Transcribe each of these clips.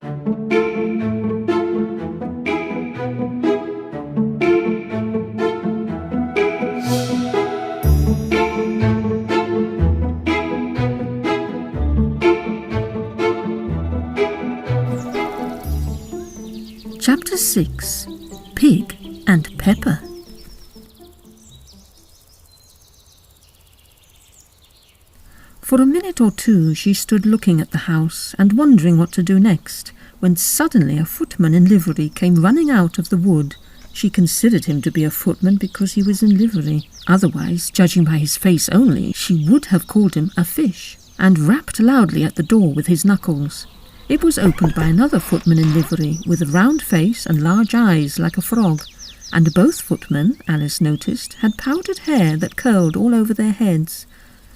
Chapter 6. Pig and Pepper. For a minute or two she stood looking at the house and wondering what to do next, when suddenly a footman in livery came running out of the wood. She considered him to be a footman because he was in livery. Otherwise, judging by his face only, she would have called him a fish, and rapped loudly at the door with his knuckles. It was opened by another footman in livery, with a round face and large eyes like a frog, and both footmen, Alice noticed, had powdered hair that curled all over their heads.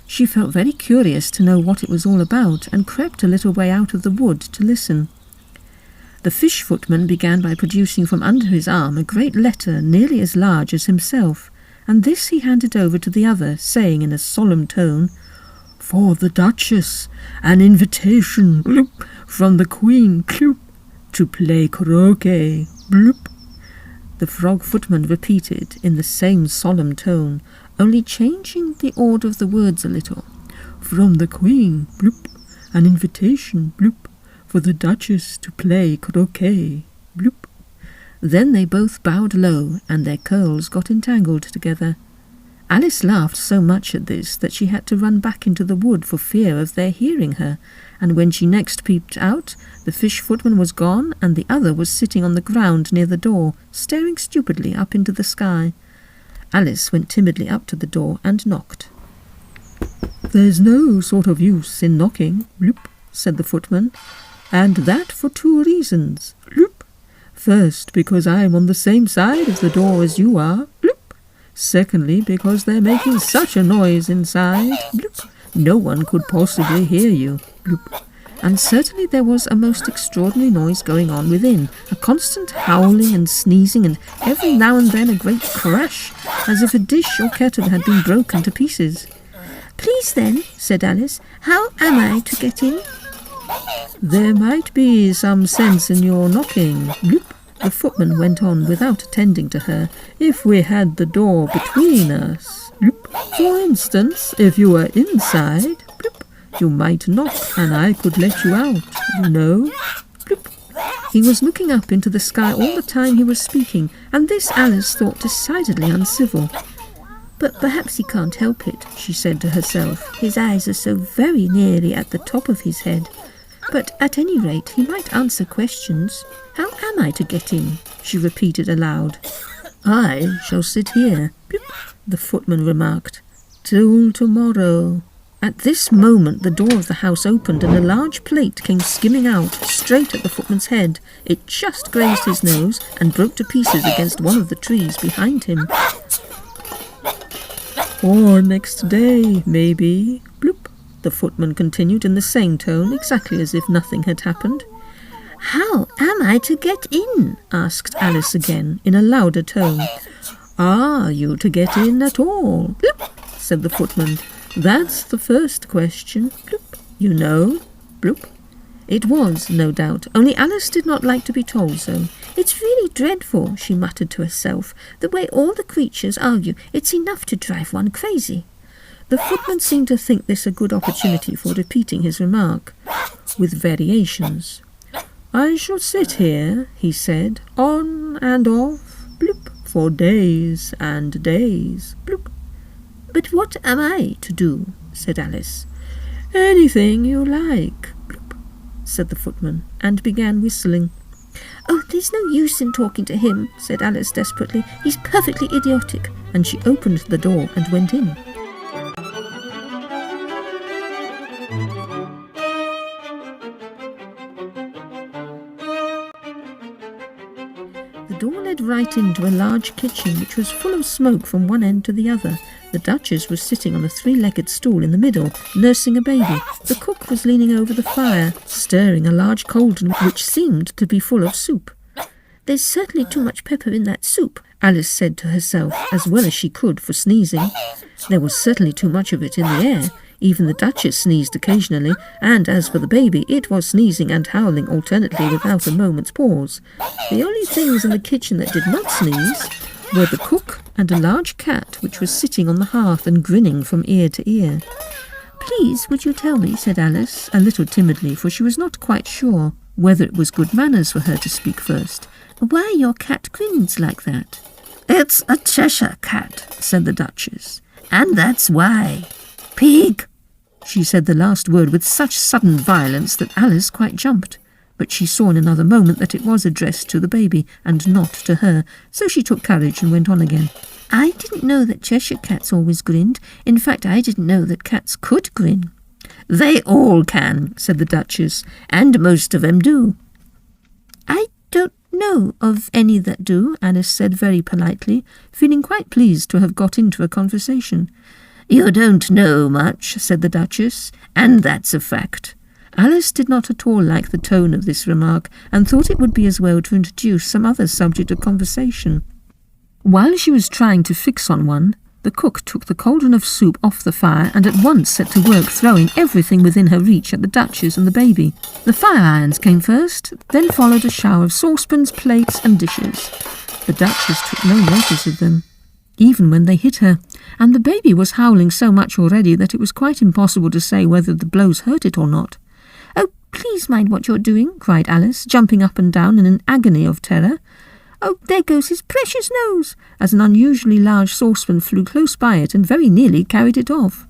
She felt very curious to know what it was all about, and crept a little way out of the wood to listen. The fish footman began by producing from under his arm a great letter nearly as large as himself, and this he handed over to the other, saying in a solemn tone, "For the Duchess, an invitation bloop, from the Queen cloop, to play croquet." Bloop. The frog footman repeated in the same solemn tone, only changing the order of the words a little. "From the Queen bloop, an invitation bloop, for the Duchess to play croquet." Bloop. Then they both bowed low, and their curls got entangled together. Alice laughed so much at this that she had to run back into the wood for fear of their hearing her, and when she next peeped out, the fish footman was gone, and the other was sitting on the ground near the door, staring stupidly up into the sky. Alice went timidly up to the door and knocked. "There's no sort of use in knocking," bloop, said the footman, "and that for 2 reasons. Bloop. First, because I'm on the same side of the door as you are. Bloop. Secondly, because they're making such a noise inside. Bloop. No one could possibly hear you." Bloop. And certainly there was a most extraordinary noise going on within, a constant howling and sneezing, and every now and then a great crash, as if a dish or kettle had been broken to pieces. "Please then," said Alice, "how am I to get in?" "There might be some sense in your knocking." Bloop. The footman went on without attending to her. "If we had the door between us. Bloop. For instance, if you were inside, bloop, you might knock and I could let you out, you know." Bloop. He was looking up into the sky all the time he was speaking, and this Alice thought decidedly uncivil. "But perhaps he can't help it," she said to herself. "His eyes are so very nearly at the top of his head. But at any rate he might answer questions. How am I to get in?" she repeated aloud. "I shall sit here," bloop, the footman remarked, "till tomorrow." At this moment the door of the house opened, and a large plate came skimming out, straight at the footman's head. It just grazed his nose, and broke to pieces against one of the trees behind him. "Or next day, maybe." Bloop. The footman continued in the same tone, exactly as if nothing had happened. "How am I to get in?" asked Alice again, in a louder tone. "Are you to get in at all?" Bloop, said the footman. "That's the first question. Bloop. You know." Bloop. It was, no doubt, only Alice did not like to be told so. "It's really dreadful," she muttered to herself, "the way all the creatures argue. It's enough to drive one crazy." The footman seemed to think this a good opportunity for repeating his remark, with variations. "I shall sit here," he said, "on and off, bloop, for days and days, bloop." "But what am I to do?" said Alice. "Anything you like, bloop," said the footman, and began whistling. "Oh, there's no use in talking to him," said Alice desperately. "He's perfectly idiotic," and she opened the door and went in. The door led right into a large kitchen which was full of smoke from one end to the other. The Duchess was sitting on a 3-legged stool in the middle, nursing a baby. The cook was leaning over the fire, stirring a large cauldron which seemed to be full of soup. "There's certainly too much pepper in that soup," Alice said to herself, as well as she could for sneezing. There was certainly too much of it in the air. Even the Duchess sneezed occasionally, and as for the baby, it was sneezing and howling alternately without a moment's pause. The only things in the kitchen that did not sneeze were the cook and a large cat which was sitting on the hearth and grinning from ear to ear. "Please, would you tell me," said Alice, a little timidly, for she was not quite sure whether it was good manners for her to speak first, "why your cat grins like that?" "It's a Cheshire cat," said the Duchess, "and that's why. Pig!" She said the last word with such sudden violence that Alice quite jumped, but she saw in another moment that it was addressed to the baby and not to her, so she took courage and went on again. "I didn't know that Cheshire cats always grinned. In fact, I didn't know that cats could grin." "They all can," said the Duchess, "and most of them do." "I don't know of any that do," Alice said very politely, feeling quite pleased to have got into a conversation. "You don't know much," said the Duchess, "and that's a fact." Alice did not at all like the tone of this remark, and thought it would be as well to introduce some other subject of conversation. While she was trying to fix on one, the cook took the cauldron of soup off the fire and at once set to work throwing everything within her reach at the Duchess and the baby. The fire irons came first, then followed a shower of saucepans, plates and dishes. The Duchess took no notice of them, even when they hit her, and the baby was howling so much already that it was quite impossible to say whether the blows hurt it or not. "Oh, please mind what you're doing," cried Alice, jumping up and down in an agony of terror. "Oh, there goes his precious nose," as an unusually large saucepan flew close by it and very nearly carried it off.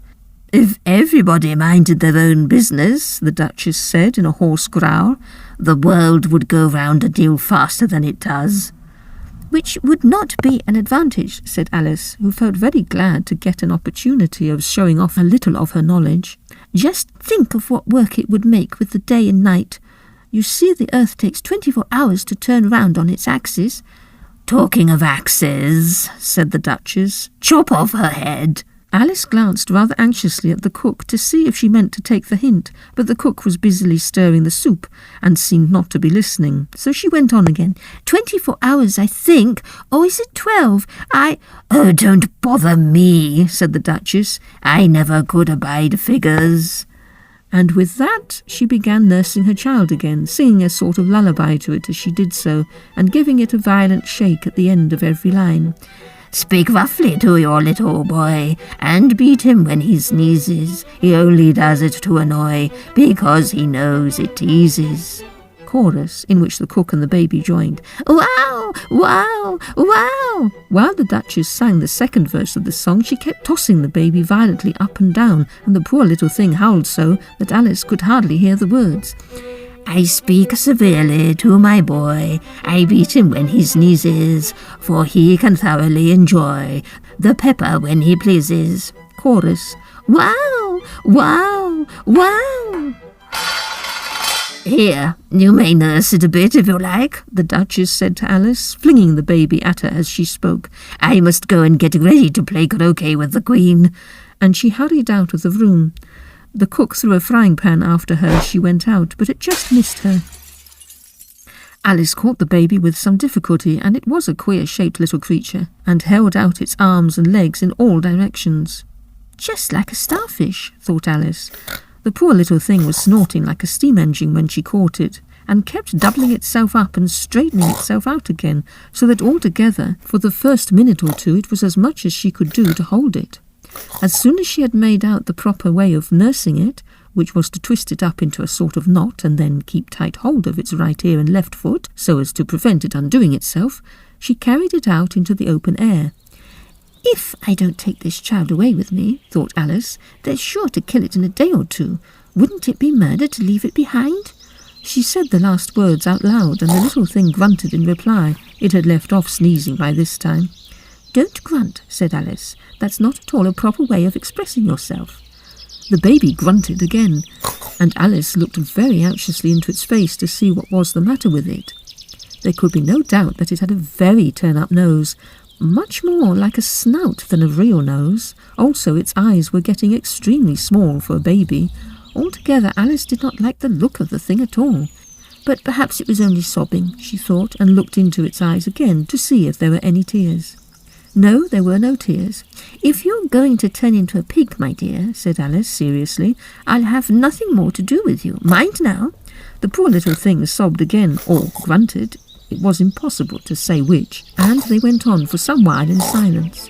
"If everybody minded their own business," the Duchess said in a hoarse growl, "the world would go round a deal faster than it does." "Which would not be an advantage," said Alice, who felt very glad to get an opportunity of showing off a little of her knowledge. "Just think of what work it would make with the day and night. You see, the earth takes 24 hours to turn round on its axis." "Talking of axes," said the Duchess, "chop off her head." Alice glanced rather anxiously at the cook to see if she meant to take the hint, but the cook was busily stirring the soup and seemed not to be listening, so she went on again. 24 hours, I think, or is it 12? "Oh, don't bother me," said the Duchess. "I never could abide figures." And with that she began nursing her child again, singing a sort of lullaby to it as she did so, and giving it a violent shake at the end of every line. "Speak roughly to your little boy, and beat him when he sneezes. He only does it to annoy, because he knows it teases." Chorus, in which the cook and the baby joined. "Wow! Wow! Wow!" While the Duchess sang the second verse of the song, she kept tossing the baby violently up and down, and the poor little thing howled so that Alice could hardly hear the words. "I speak severely to my boy, I beat him when he sneezes, for he can thoroughly enjoy the pepper when he pleases." Chorus. "Wow! Wow! Wow!" "Here, you may nurse it a bit if you like," the Duchess said to Alice, flinging the baby at her as she spoke. "I must go and get ready to play croquet with the Queen." And she hurried out of the room. The cook threw a frying pan after her as she went out, but it just missed her. Alice caught the baby with some difficulty, and it was a queer-shaped little creature, and held out its arms and legs in all directions. "Just like a starfish," thought Alice. The poor little thing was snorting like a steam engine when she caught it, and kept doubling itself up and straightening itself out again, so that altogether, for the first minute or two, it was as much as she could do to hold it. As soon as she had made out the proper way of nursing it, which was to twist it up into a sort of knot and then keep tight hold of its right ear and left foot, so as to prevent it undoing itself, she carried it out into the open air. "If I don't take this child away with me," thought Alice, "they're sure to kill it in a day or two. Wouldn't it be murder to leave it behind?" She said the last words out loud, and the little thing grunted in reply. It had left off sneezing by this time. "Don't grunt," said Alice. "That's not at all a proper way of expressing yourself." The baby grunted again, and Alice looked very anxiously into its face to see what was the matter with it. There could be no doubt that it had a very turn-up nose, much more like a snout than a real nose. Also, its eyes were getting extremely small for a baby. Altogether, Alice did not like the look of the thing at all. But perhaps it was only sobbing, she thought, and looked into its eyes again to see if there were any tears. No, there were no tears. "If you're going to turn into a pig, my dear," said Alice seriously, "I'll have nothing more to do with you. Mind now." The poor little thing sobbed again, or grunted. It was impossible to say which, and they went on for some while in silence.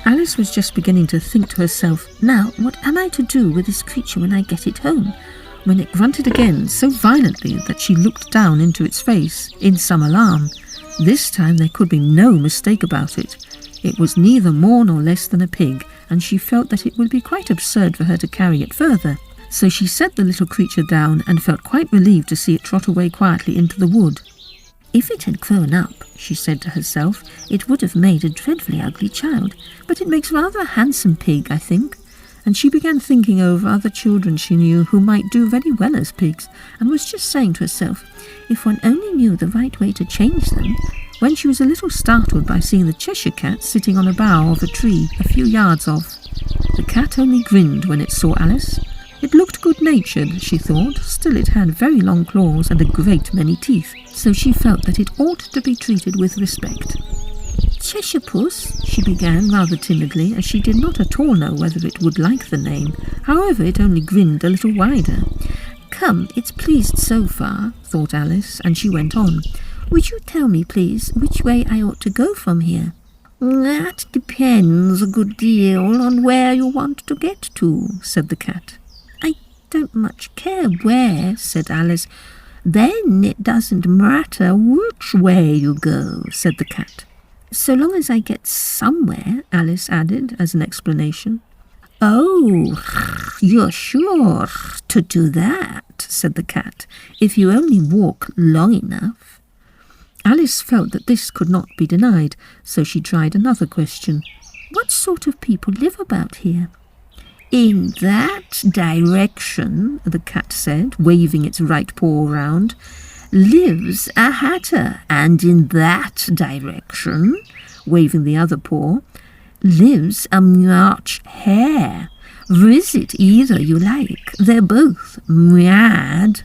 Alice was just beginning to think to herself, "Now, what am I to do with this creature when I get it home?" when it grunted again so violently that she looked down into its face in some alarm. This time there could be no mistake about it. It was neither more nor less than a pig, and she felt that it would be quite absurd for her to carry it further. So she set the little creature down and felt quite relieved to see it trot away quietly into the wood. "If it had grown up," she said to herself, "it would have made a dreadfully ugly child, but it makes rather a handsome pig, I think." And she began thinking over other children she knew who might do very well as pigs, and was just saying to herself, if one only knew the right way to change them, when she was a little startled by seeing the Cheshire cat sitting on a bough of a tree a few yards off. The cat only grinned when it saw Alice. It looked good-natured, she thought, still it had very long claws and a great many teeth, so she felt that it ought to be treated with respect. "Cheshire Puss," she began rather timidly, as she did not at all know whether it would like the name. However, it only grinned a little wider. "Come, it's pleased so far," thought Alice, and she went on. "Would you tell me, please, which way I ought to go from here?" "That depends a good deal on where you want to get to," said the cat. "I don't much care where," said Alice. "Then it doesn't matter which way you go," said the cat. "So long as I get somewhere," Alice added as an explanation. "Oh, you're sure to do that," said the cat, "if you only walk long enough." Alice felt that this could not be denied, so she tried another question. "What sort of people live about here?" "In that direction," the cat said, waving its right paw round, "lives a hatter, and in that direction," waving the other paw, "lives a March hare. Visit either you like. They're both mad."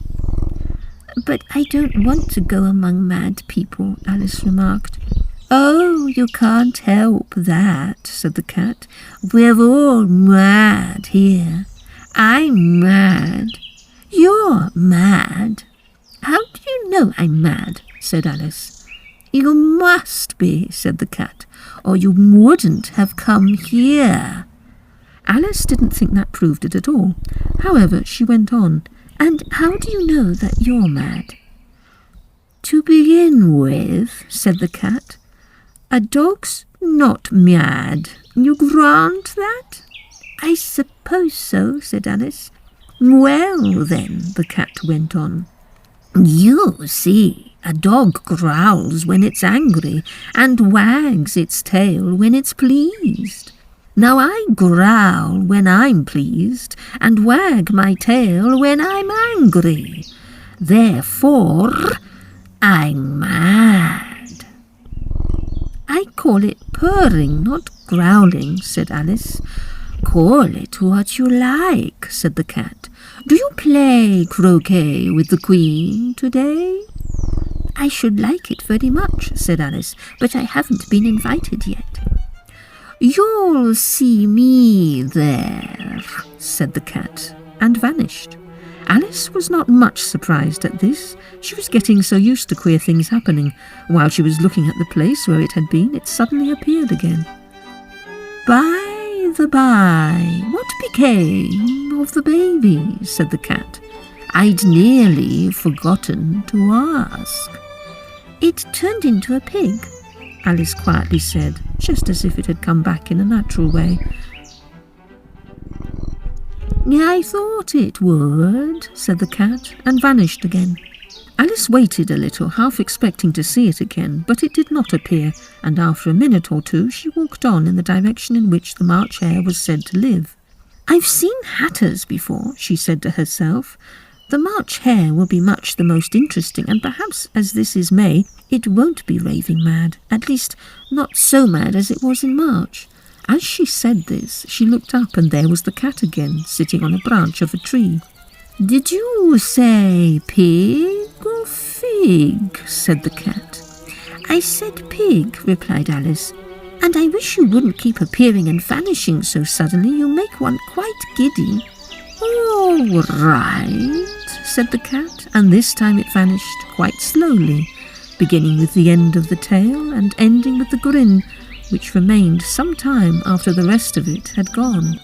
"But I don't want to go among mad people," Alice remarked. "Oh, you can't help that," said the cat. "We're all mad here. I'm mad. You're mad." "How do you know I'm mad?" said Alice. "You must be," said the cat, "or you wouldn't have come here." Alice didn't think that proved it at all. However, she went on. "And how do you know that you're mad?" "To begin with," said the cat, "a dog's not mad. You grant that?" "I suppose so," said Alice. "Well, then," the cat went on, "you see, a dog growls when it's angry and wags its tail when it's pleased. Now I growl when I'm pleased and wag my tail when I'm angry. Therefore, I'm mad." "I call it purring, not growling," said Alice. "Call it what you like," said the cat. "Do you play croquet with the Queen today?" "I should like it very much," said Alice, "but I haven't been invited yet." "You'll see me there," said the cat, and vanished. Alice was not much surprised at this. She was getting so used to queer things happening. While she was looking at the place where it had been, it suddenly appeared again. "By the by, what became of the baby?" said the cat. "I'd nearly forgotten to ask." "It turned into a pig," Alice quietly said, just as if it had come back in a natural way. "I thought it would," said the cat, and vanished again. Alice waited a little, half expecting to see it again, but it did not appear, and after a minute or two she walked on in the direction in which the March hare was said to live. "I've seen hatters before," she said to herself. "The March hare will be much the most interesting, and perhaps, as this is May, it won't be raving mad, at least not so mad as it was in March." As she said this, she looked up, and there was the cat again, sitting on a branch of a tree. "Did you say pig or fig?" said the cat. "I said pig," replied Alice. And I wish you wouldn't keep appearing and vanishing so suddenly. You make one quite giddy." "All right," said the cat, and this time it vanished quite slowly, beginning with the end of the tail and ending with the grin, which remained some time after the rest of it had gone.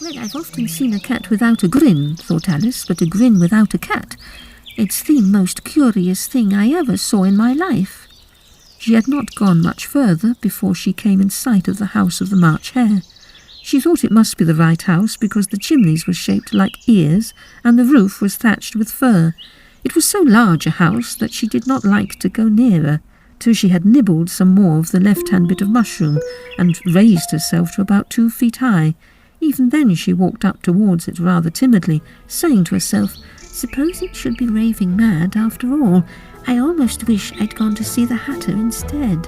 "Well, I've often seen a cat without a grin," thought Alice, "but a grin without a cat. It's the most curious thing I ever saw in my life." She had not gone much further before she came in sight of the house of the March Hare. She thought it must be the right house because the chimneys were shaped like ears and the roof was thatched with fur. It was so large a house that she did not like to go nearer, till she had nibbled some more of the left-hand bit of mushroom and raised herself to about 2 feet high. Even then she walked up towards it rather timidly, saying to herself, "Suppose it should be raving mad after all. I almost wish I'd gone to see the Hatter instead."